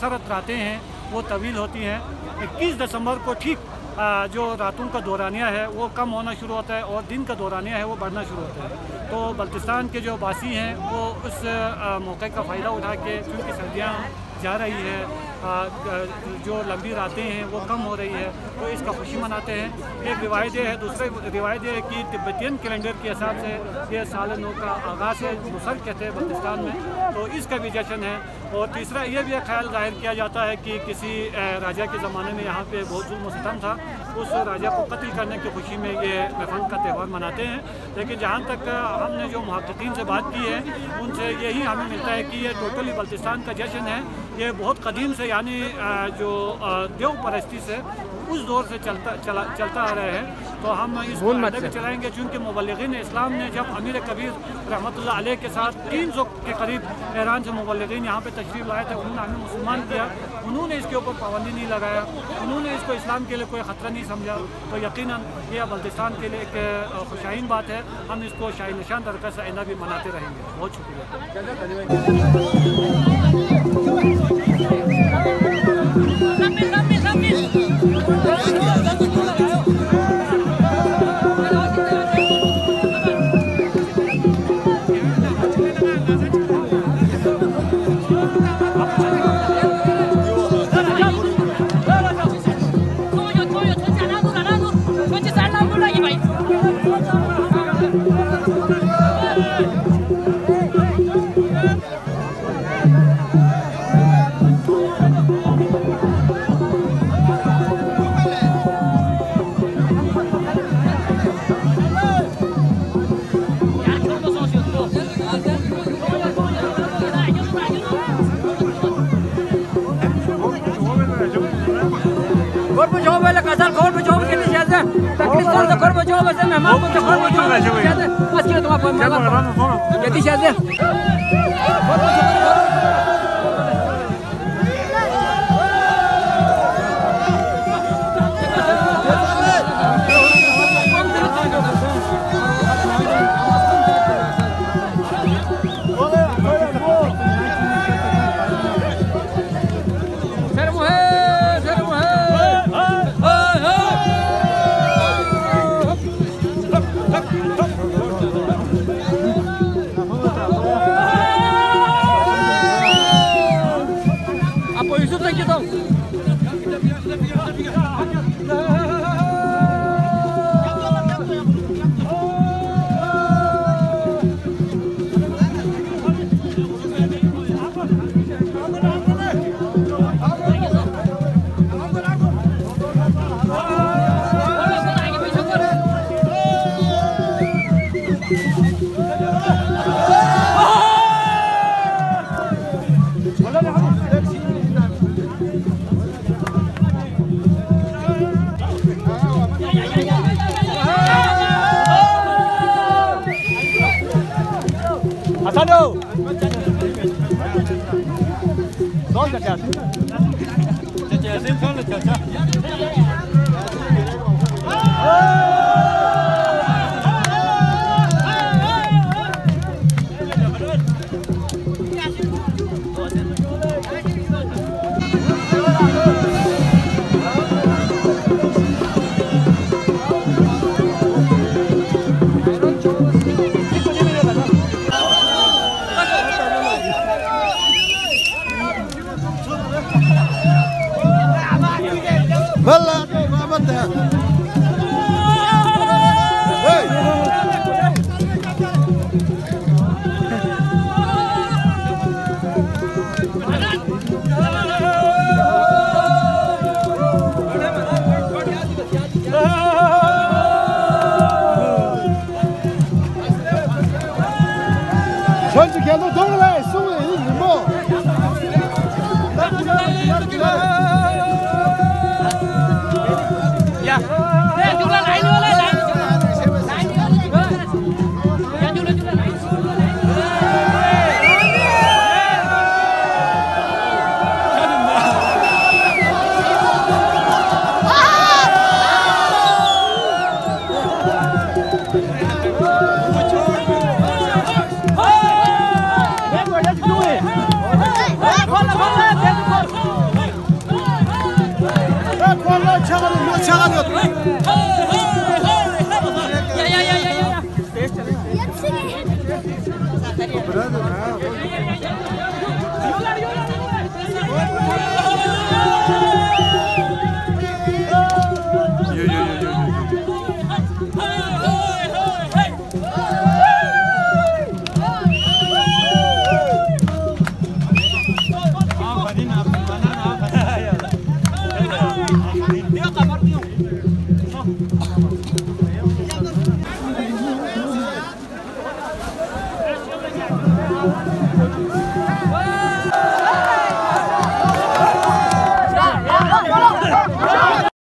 अक्सर रातें हैं वो तवील होती हैं। 21 दिसंबर को ठीक जो रातों का दौरानिया है वो कम होना शुरू होता है और दिन का दौरानिया है वो बढ़ना शुरू होता है। तो बल्तिस्तान के जो बासी हैं वो उस मौके का फ़ायदा उठा के, क्योंकि सर्दियाँ जा रही है, जो लंबी रातें हैं वो कम हो रही है, तो इसका खुशी मनाते हैं। एक रिवायत ये है, दूसरी रिवायत ये है कि तिब्बतियन कैलेंडर के हिसाब से ये साल नौ का आगाज़ है, मुसर कहते हैं बल्तिस्तान में, तो इसका भी जश्न है। और तीसरा ये भी ख्याल जाहिर किया जाता है कि किसी राजा के ज़माने में यहाँ पे बहुत जुल्म सितम था, उस राजा को कत्ल करने की खुशी में ये नफंग का त्यौहार मनाते हैं। लेकिन जहाँ तक हमने जो मुहक्किकीन से बात की है उनसे यही हमें मिलता है कि ये टोटली बल्तिस्तान का जश्न है। ये बहुत कदीम से, यानी जो देव परस्ती से उस दौर से चलता आ रहे हैं। तो हम इसको आगे भी चलाएंगे, चूँकि मुबल्लिगीन इस्लाम ने जब अमीर कबीर रहमतुल्लाह अलैह के साथ 300 के करीब ईरान से मुबल्लिगीन यहाँ पे तशरीफ़ लाए थे, उन्होंने हमें मुसलमान किया, उन्होंने इसके ऊपर पाबंदी नहीं लगाया, उन्होंने इसको इस्लाम के लिए कोई ख़तरा नहीं समझा, तो यकीनन ये बल्तिस्तान के लिए एक खुशाइन बात है। हम इसको शाही निशान तरीक़े से आइंदा भी मनाते रहेंगे। बहुत Thank you.